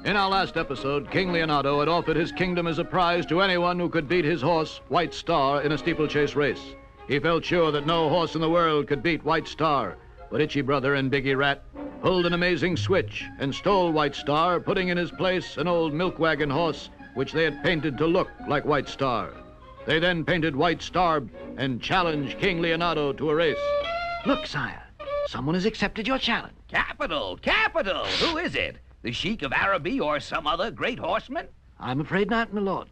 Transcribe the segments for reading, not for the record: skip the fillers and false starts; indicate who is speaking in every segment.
Speaker 1: In our last episode, King Leonardo had offered his kingdom as a prize to anyone who could beat his horse, White Star, in a steeplechase race. He felt sure that no horse in the world could beat White Star, but Itchy Brother and Biggie Rat pulled an amazing switch and stole White Star, putting in his place an old milk wagon horse which they had painted to look like White Star. They then painted White Star and challenged King Leonardo to a race.
Speaker 2: Look, sire, someone has accepted your challenge.
Speaker 3: Capital, capital. Who is it? The Sheik of Araby or some other great horseman?
Speaker 2: I'm afraid not, my lord.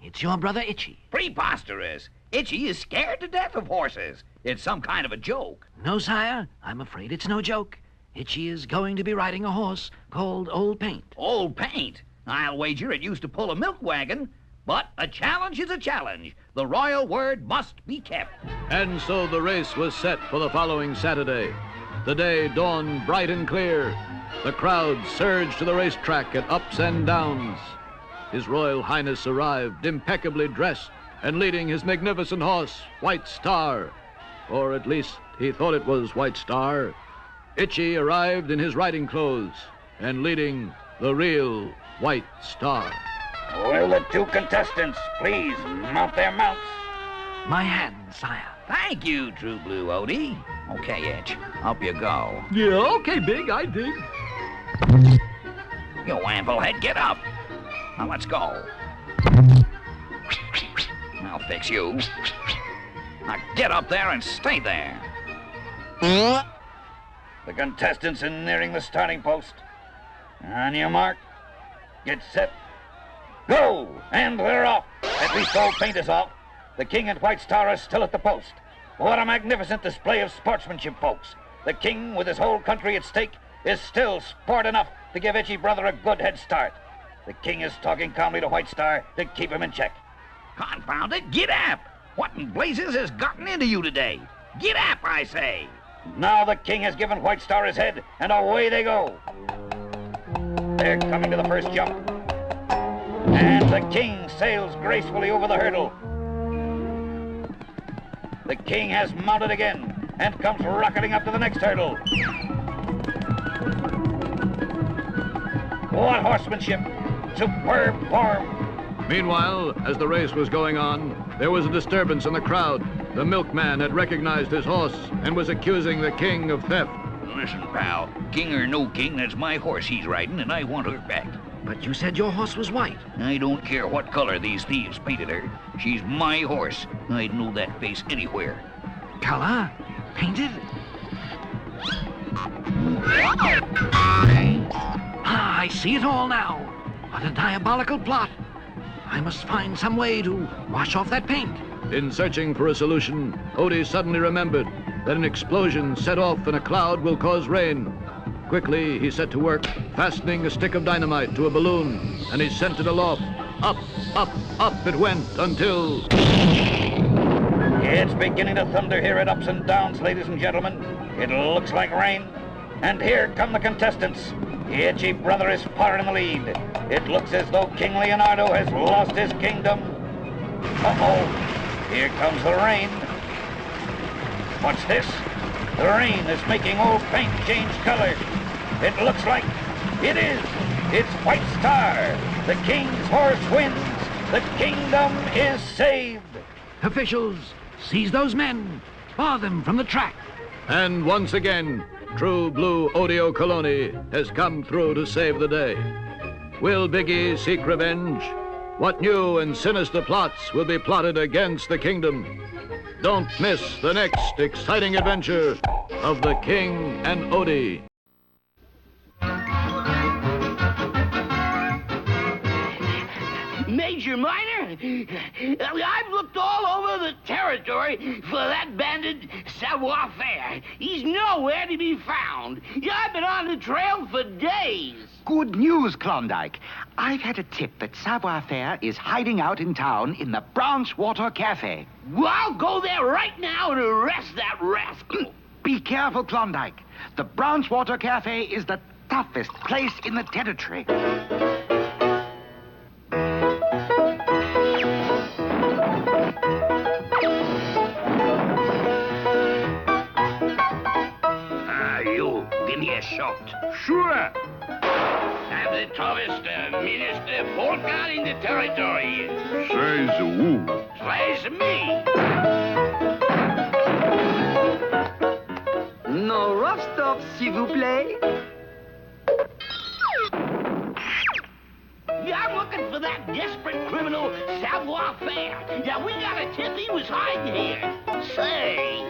Speaker 2: It's your brother Itchy.
Speaker 3: Preposterous. Itchy is scared to death of horses. It's some kind of a joke.
Speaker 2: No, sire, I'm afraid it's no joke. Itchy is going to be riding a horse called Old Paint.
Speaker 3: Old Paint? I'll wager it used to pull a milk wagon. But a challenge is a challenge. The royal word must be kept.
Speaker 1: And so the race was set for the following Saturday. The day dawned bright and clear. The crowd surged to the racetrack at ups and downs. His Royal Highness arrived, impeccably dressed, and leading his magnificent horse, White Star. Or at least he thought it was White Star. Itchy arrived in his riding clothes and leading the real White Star.
Speaker 4: Will the two contestants please mount their mounts?
Speaker 2: My hand, sire.
Speaker 3: Thank you, True Blue Odie. Okay, Itch, up you go.
Speaker 1: Yeah, okay, Big, I dig.
Speaker 3: You amblehead, get up. Now let's go. I'll fix you. Now get up there and stay there.
Speaker 4: The contestants are nearing the starting post. On your mark, get set, go! And they're off. At least Old Paint is off. The King and White Star are still at the post. What a magnificent display of sportsmanship, folks. The King, with his whole country at stake, is still sport enough to give Itchy Brother a good head start. The King is talking calmly to White Star to keep him in check.
Speaker 3: Confound it, get up! What in blazes has gotten into you today? Get up, I say!
Speaker 4: Now the King has given White Star his head, and away they go. They're coming to the first jump. And the King sails gracefully over the hurdle. The King has mounted again and comes rocketing up to the next hurdle. What horsemanship! Superb form!
Speaker 1: Meanwhile, as the race was going on, there was a disturbance in the crowd. The milkman had recognized his horse and was accusing the King of theft.
Speaker 3: Listen, pal, king or no king, that's my horse he's riding, and I want her back.
Speaker 2: But you said your horse was white.
Speaker 3: I don't care what color these thieves painted her. She's my horse. I'd know that face anywhere.
Speaker 2: Color? Painted? Ah, I see it all now. What a diabolical plot. I must find some way to wash off that paint.
Speaker 1: In searching for a solution, Odie suddenly remembered that an explosion set off in a cloud will cause rain. Quickly, he set to work, fastening a stick of dynamite to a balloon, and he sent it aloft. Up, up, up it went until...
Speaker 4: It's beginning to thunder here at Ups and Downs, ladies and gentlemen. It looks like rain. And here come the contestants. Itchy Brother is far in the lead. It looks as though King Leonardo has lost his kingdom. Uh-oh, here comes the rain. What's this? The rain is making Old Paint change color. It looks like it is. It's White Star. The King's horse wins. The kingdom is saved.
Speaker 2: Officials, seize those men. Bar them from the track.
Speaker 1: And once again, True Blue Odio Coloni has come through to save the day. Will Biggie seek revenge? What new and sinister plots will be plotted against the kingdom? Don't miss the next exciting adventure of the King and Odie.
Speaker 5: Major Minor, I've looked all over the territory for that bandit savoir-faire. He's nowhere to be found. I've been on the trail for days.
Speaker 6: Good news, Klondike. I've had a tip that savoir-faire is hiding out in town in the Branch Water Cafe.
Speaker 5: Well, I'll go there right now and arrest that rascal.
Speaker 6: Be careful, Klondike. The Branch Water Cafe is the toughest place in the territory.
Speaker 5: earshot.
Speaker 7: Sure.
Speaker 5: I'm the toughest minister Polka in the territory.
Speaker 7: Says who?
Speaker 5: Says me.
Speaker 6: No rough stuff, s'il vous plaît.
Speaker 5: Yeah, I'm looking for that desperate criminal savoir-faire. Yeah, we got a tip he was hiding here. Say,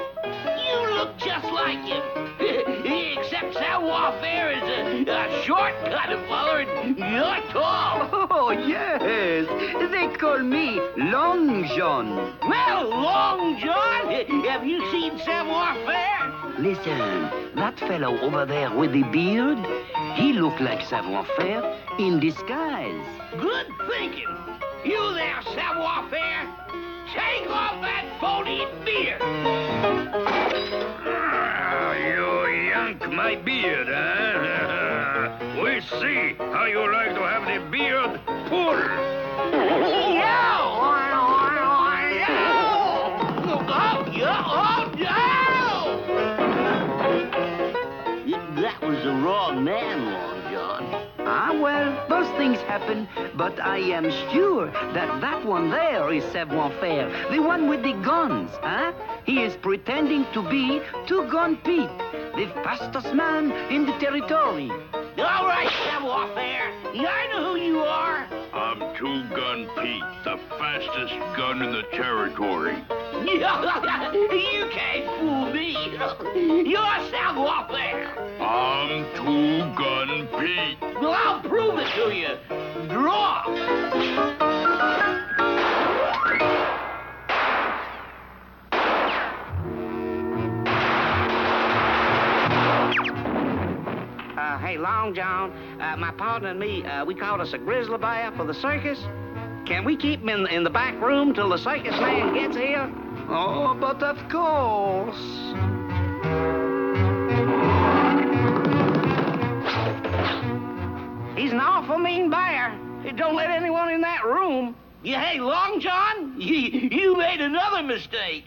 Speaker 5: you look just like him. Except savoir-faire is a shortcut of feller and you're tall.
Speaker 6: Oh, yes. They call me Long John.
Speaker 5: Well, Long John, have you seen savoir-faire?
Speaker 6: Listen, that fellow over there with the beard, he looked like savoir-faire in disguise.
Speaker 5: Good thinking. You there, savoir-faire. Take off that phony beard.
Speaker 7: You yank my beard, huh? We see how you like to have the beard pulled.
Speaker 5: That was the wrong man, Long John.
Speaker 6: Ah, well, those things happen, but I am sure that one there is savoir-faire, the one with the guns, huh? He is pretending to be Two-Gun Pete, the fastest man in the territory.
Speaker 5: All right, savoir-faire. I know who you are.
Speaker 7: I'm Two-Gun Pete, the fastest gun in the territory.
Speaker 5: You can't fool me. You're savoir-faire.
Speaker 7: I'm Two-Gun Pete.
Speaker 5: Well, I'll prove it to you. Draw.
Speaker 2: Hey, Long John, my partner and me, we caught us a grizzly bear for the circus. Can we keep him in the back room till the circus man gets here?
Speaker 6: Oh, but of course.
Speaker 2: He's an awful mean bear. Don't let anyone in that room.
Speaker 5: Yeah, hey, Long John, you made another mistake.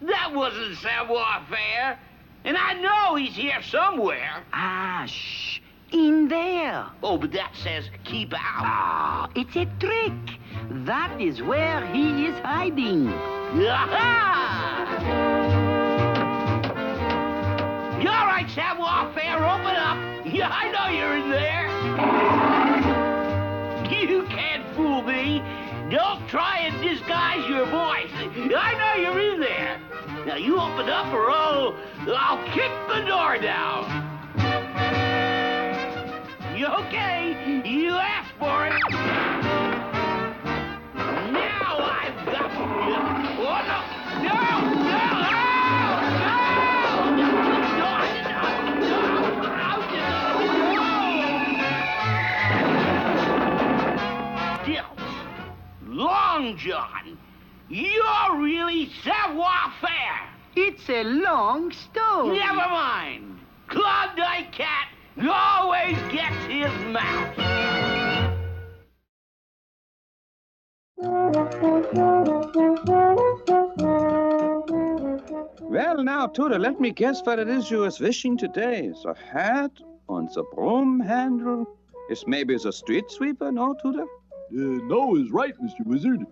Speaker 5: That wasn't savoir-faire. And I know he's here somewhere.
Speaker 6: Ah, shh. In there.
Speaker 5: Oh, but that says keep out.
Speaker 6: Ah, it's a trick. That is where he is hiding.
Speaker 5: Aha! All right, savoir-faire, open up. Yeah, I know you're in there. You can't fool me. Don't try and disguise your voice. I know you're in there. Now, you open up or I'll kick the door down. You okay? You asked for it. Now I've got you. Oh, no. No! Still, Long John, you're really savoir-faire.
Speaker 6: It's a long story.
Speaker 5: Never mind. Klondike Kat always gets his mouth.
Speaker 8: Well, now, Tutor, let me guess what it is you was wishing today. The hat on the broom handle? Is maybe the street sweeper, no, Tutor?
Speaker 1: No is right, Mr. Wizard.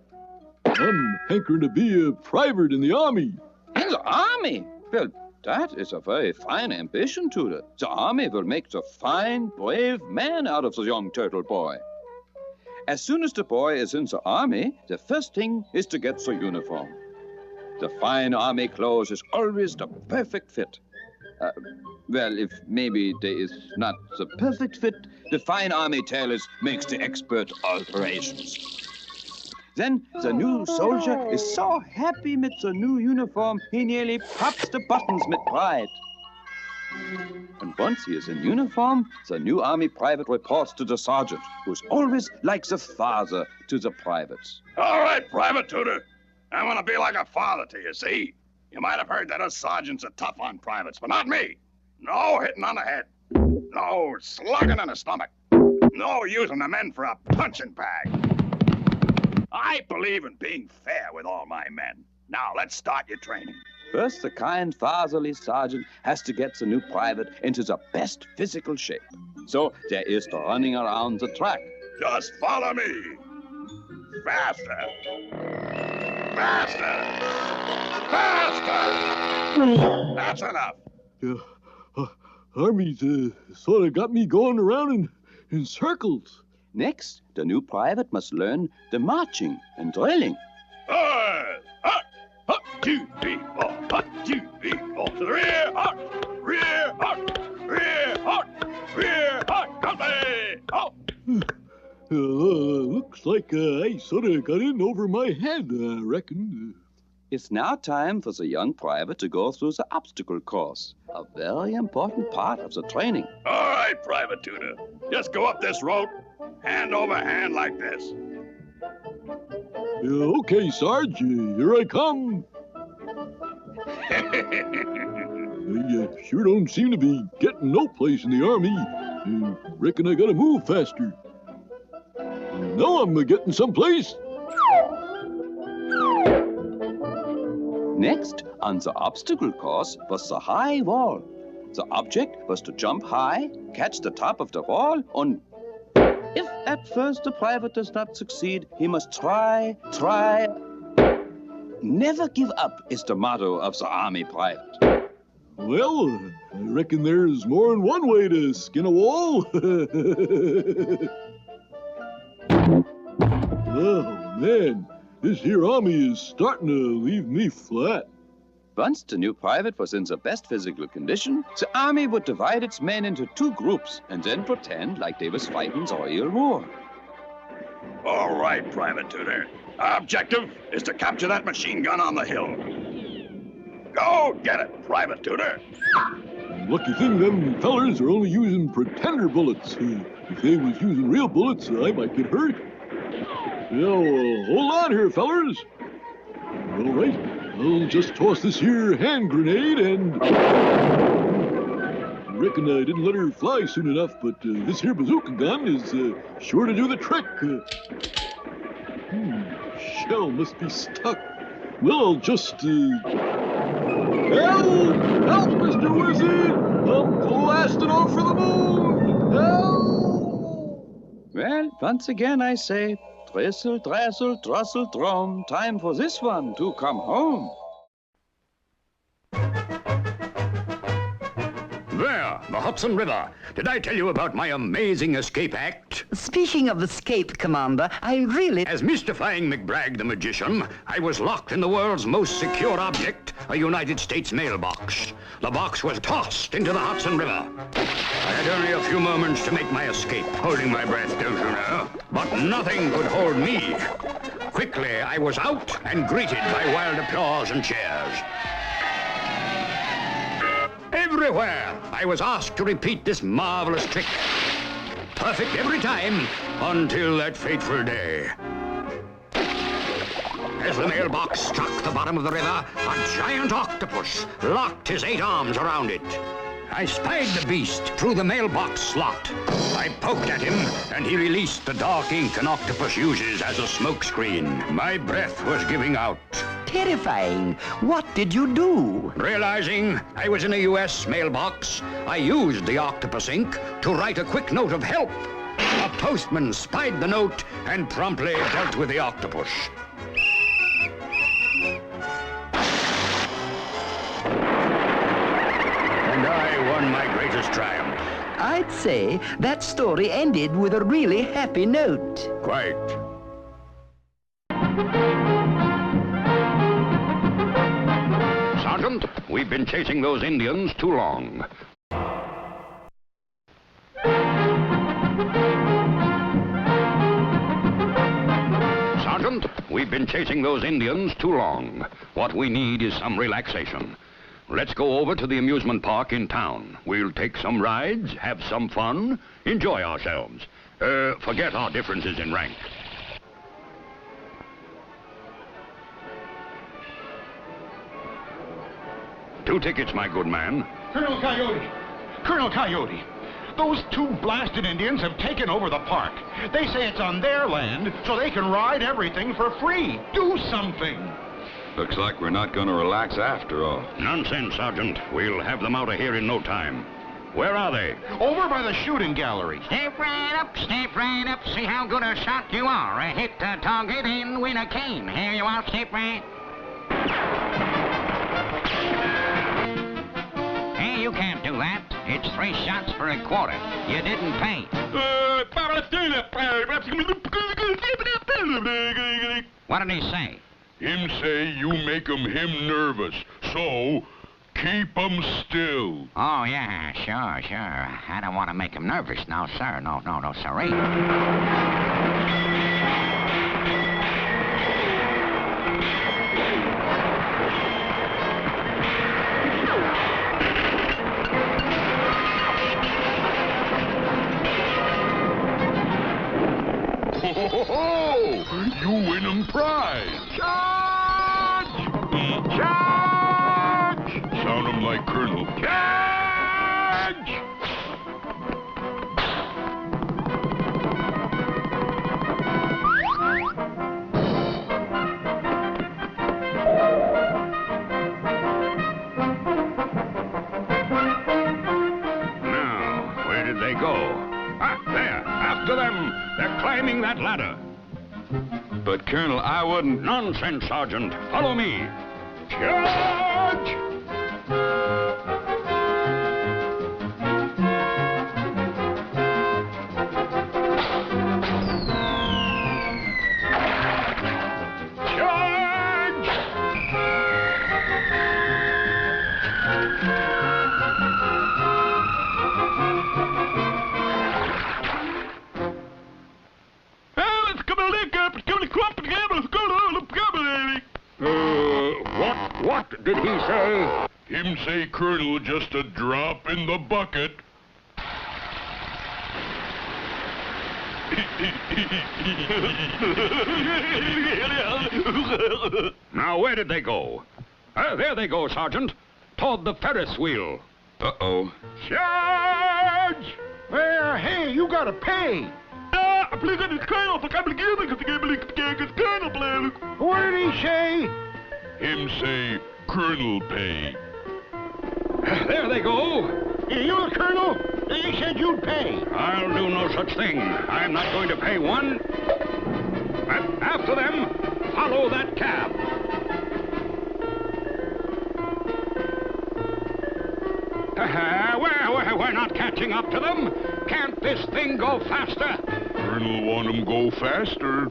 Speaker 1: I'm hankering to be a private in the army.
Speaker 8: In the army? Well, that is a very fine ambition, Tutor. The army will make the fine, brave man out of the young turtle boy. As soon as the boy is in the army, the first thing is to get the uniform. The fine army clothes is always the perfect fit. Well, if maybe there is not the perfect fit, the fine army tailors makes the expert alterations. Then the new soldier is so happy with the new uniform, he nearly pops the buttons with pride. And once he is in uniform, the new army private reports to the sergeant, who's always like the father to the privates.
Speaker 7: All right, Private Tutor. I want to be like a father to you, see? You might have heard that us sergeants are tough on privates, but not me. No hitting on the head. No slugging in the stomach. No using the men for a punching bag. I believe in being fair with all my men. Now, let's start your training.
Speaker 8: First, the kind fatherly sergeant has to get the new private into the best physical shape. So there is the running around the track.
Speaker 7: Just follow me. Faster. Faster. Faster. That's enough.
Speaker 9: Army's sort of got me going around in circles.
Speaker 8: Next, the new private must learn the marching and drilling.
Speaker 7: 2, 3, 4. 2, 3, 4. To the rear, arch. Rear, arch. Rear, arch. Rear, arch. Company. Oh.
Speaker 9: Looks like I sort of got in over my head, I reckon.
Speaker 8: It's now time for the young private to go through the obstacle course, a very important part of the training.
Speaker 7: All right, Private Tutor. Just go up this rope, hand over hand like this.
Speaker 9: Okay, Sarge, here I come. I sure don't seem to be getting no place in the Army. Reckon I gotta move faster. Now I'm getting someplace.
Speaker 8: Next, on the obstacle course was the high wall. The object was to jump high, catch the top of the wall, and if at first the private does not succeed, he must try. Never give up is the motto of the Army private.
Speaker 9: Well, I reckon there's more than one way to skin a wall. Oh, man, this here Army is starting to leave me flat.
Speaker 8: Once the new private was in the best physical condition, the Army would divide its men into 2 groups and then pretend like they was fighting the real war.
Speaker 7: All right, Private Tutor. Our objective is to capture that machine gun on the hill. Go get it, Private Tutor.
Speaker 9: Lucky thing them fellers are only using pretender bullets. If they was using real bullets, I might get hurt. Now, hold on here, fellers. All right, I'll just toss this here hand grenade and... I reckon I didn't let her fly soon enough, but this here bazooka gun is sure to do the trick. Shell must be stuck. Well, I'll just... Help! Help, Mr. Wizard! I'm blasting off for the moon! Help!
Speaker 8: Well, once again I say, tristle, drassel, drossel, drum, time for this one to come home.
Speaker 3: There, the Hudson River. Did I tell you about my amazing escape act?
Speaker 6: Speaking of escape, Commander, I really...
Speaker 3: As Mystifying McBragg the magician, I was locked in the world's most secure object, a United States mailbox. The box was tossed into the Hudson River. I had only a few moments to make my escape, holding my breath, don't you know? But nothing could hold me. Quickly, I was out and greeted by wild applause and cheers. Everywhere, I was asked to repeat this marvelous trick. Perfect every time, until that fateful day. As the mailbox struck the bottom of the river, a giant octopus locked his 8 arms around it. I spied the beast through the mailbox slot. I poked at him, and he released the dark ink an octopus uses as a smokescreen. My breath was giving out.
Speaker 6: Terrifying. What did you do?
Speaker 3: Realizing I was in a U.S. mailbox, I used the octopus ink to write a quick note of help. A postman spied the note and promptly dealt with the octopus. And I won my greatest triumph.
Speaker 6: I'd say that story ended with a really happy note.
Speaker 3: Quite. Sergeant, we've been chasing those Indians too long. Sergeant, we've been chasing those Indians too long. What we need is some relaxation. Let's go over to the amusement park in town. We'll take some rides, have some fun, enjoy ourselves. Forget our differences in rank. 2 tickets, my good man.
Speaker 10: Colonel Coyote! Colonel Coyote! Those 2 blasted Indians have taken over the park. They say it's on their land, so they can ride everything for free. Do something!
Speaker 8: Looks like we're not going to relax after all.
Speaker 3: Nonsense, Sergeant. We'll have them out of here in no time. Where are they?
Speaker 10: Over by the shooting gallery.
Speaker 2: Step right up, see how good a shot you are. Hit the target and win a cane. Here you are, step right. Hey, you can't do that. It's 3 shots for a quarter. You didn't pay. What did he say?
Speaker 9: Him say you make him nervous, so keep 'em still.
Speaker 2: Oh, yeah, sure. I don't want to make him nervous. No, sir. No, sorry.
Speaker 9: You win 'em prize.
Speaker 10: Charge! Charge!
Speaker 9: Sound 'em like Colonel.
Speaker 10: Charge!
Speaker 3: Now, where did they go? Ah, there, after them. They're climbing that ladder.
Speaker 8: But, Colonel, I wouldn't...
Speaker 3: Nonsense, Sergeant. Follow me. Charge! What did he say?
Speaker 9: Him say Colonel just a drop in the bucket.
Speaker 3: Now, where did they go? There they go, Sergeant. Toward the Ferris wheel.
Speaker 8: Uh-oh.
Speaker 3: Charge!
Speaker 10: Well, hey, you gotta pay. What did he say?
Speaker 9: Him say Colonel pay.
Speaker 3: There they go.
Speaker 10: You're the colonel? You said you'd pay.
Speaker 3: I'll do no such thing. I'm not going to pay one. After them, follow that cab. We're not catching up to them. Can't this thing go faster?
Speaker 9: Colonel want 'em go faster.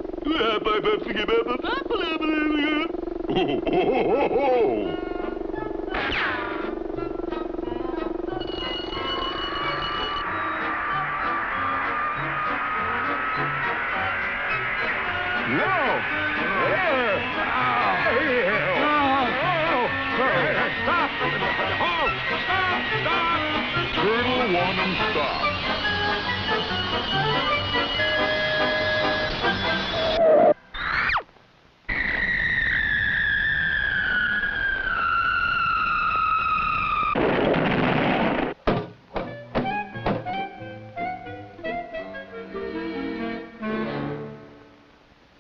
Speaker 3: Stop!
Speaker 9: Colonel want 'em stop.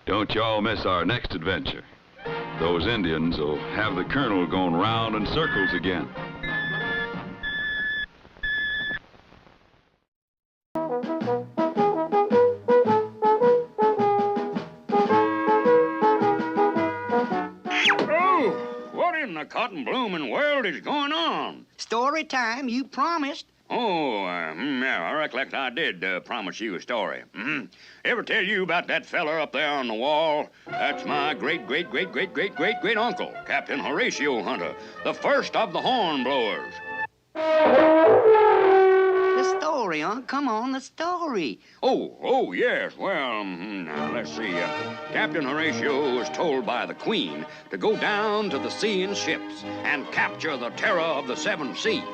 Speaker 8: Don't y'all miss our next adventure. Those Indians will have the Colonel going round in circles again.
Speaker 3: Oh, what in the cotton blooming world is going on?
Speaker 2: Story time, you promised.
Speaker 3: Oh, yeah, I recollect I did promise you a story. Ever tell you about that feller up there on the wall? That's my great-great-great-great-great-great-great-uncle, Captain Horatio Hunter, the first of the hornblowers.
Speaker 6: The story, huh? Come on, the story.
Speaker 3: Oh, yes. Well, now, let's see. Captain Horatio was told by the Queen to go down to the sea in ships and capture the terror of the 7 seas.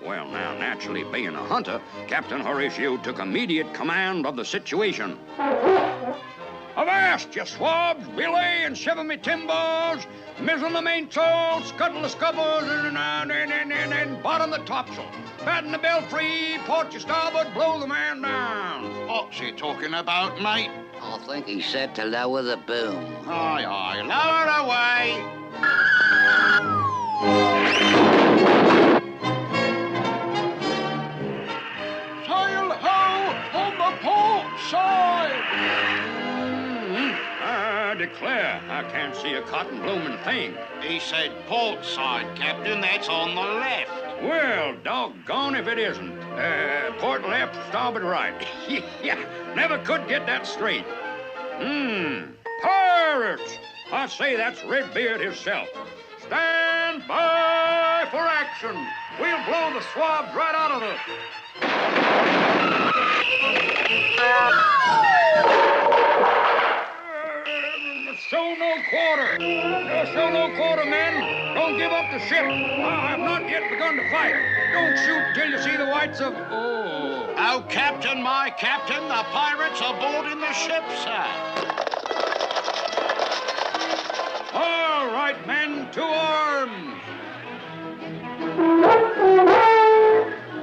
Speaker 3: Well, now, naturally, being a hunter, Captain Horatio took immediate command of the situation. Avast, you swabs! Belay and shiver me timbers! Mizzen the mainsail, scuttle the scuppers, and bottom the topsail. Batten the belfry, port your starboard, blow the man down.
Speaker 10: What's he talking about, mate?
Speaker 2: I think he said to lower the boom.
Speaker 5: Aye, aye, lower away.
Speaker 9: Sail ho on the port side!
Speaker 3: I declare, I can't see a cotton blooming thing.
Speaker 5: He said port side, Captain. That's on the left.
Speaker 3: Well, doggone if it isn't. Port left, starboard right. Yeah, never could get that straight. Pirates! I say that's Redbeard himself. Stand by for action. We'll blow the swabs right out of the... Show no quarter. Show no quarter, men. Don't give up the ship. I have not yet begun to fire. Don't shoot till you see the whites of...
Speaker 5: Oh, Captain, my Captain, the pirates are boarding the ship, sir.
Speaker 3: All right, men, to arms.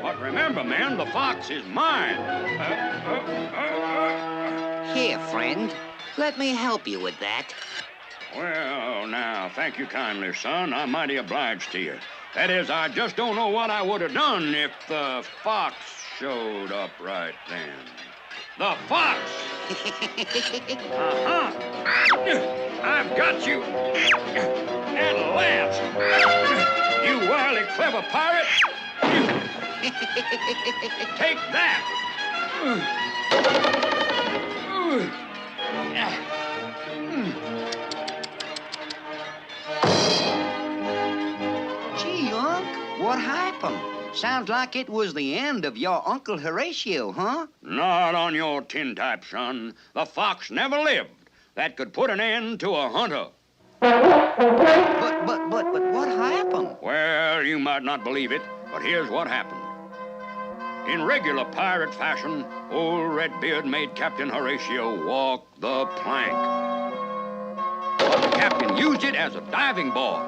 Speaker 3: But remember, men, the fox is mine.
Speaker 2: Here, friend. Let me help you with that.
Speaker 3: Well, now, thank you kindly, son. I'm mighty obliged to you. That is, I just don't know what I would have done if the fox showed up right then. The fox! I've got you. At last. You wily, clever pirate. Take that.
Speaker 6: Gee, Unc, what happened? Sounds like it was the end of your Uncle Horatio, huh?
Speaker 3: Not on your tintype, son. The fox never lived. That could put an end to a hunter.
Speaker 6: But what happened?
Speaker 3: Well, you might not believe it, but here's what happened. In regular pirate fashion, old Redbeard made Captain Horatio walk the plank. But the captain used it as a diving board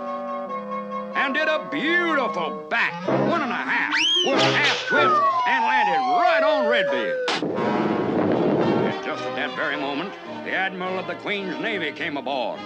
Speaker 3: and did a beautiful back 1.5 with a half twist and landed right on Redbeard. And just at that very moment, the Admiral of the Queen's Navy came aboard.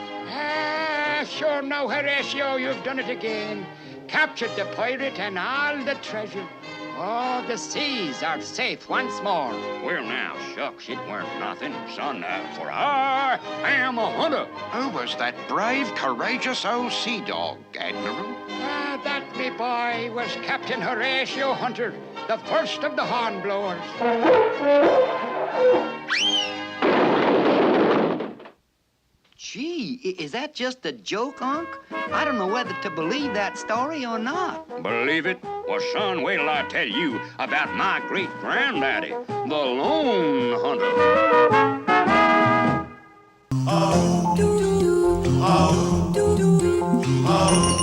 Speaker 11: Sure no, Horatio, you've done it again. Captured the pirate and all the treasure. Oh, the seas are safe once more.
Speaker 3: Well, now, shucks, it weren't nothing, son, for I am a hunter.
Speaker 5: Who was that brave, courageous old sea dog, Admiral?
Speaker 11: That, me boy, was Captain Horatio Hunter, the first of the hornblowers.
Speaker 6: Gee, is that just a joke, Unc? I don't know whether to believe that story or not.
Speaker 3: Believe it? Well, son, wait till I tell you about my great-granddaddy, the lone hunter.
Speaker 12: Oh, do, do, oh, do, do, oh.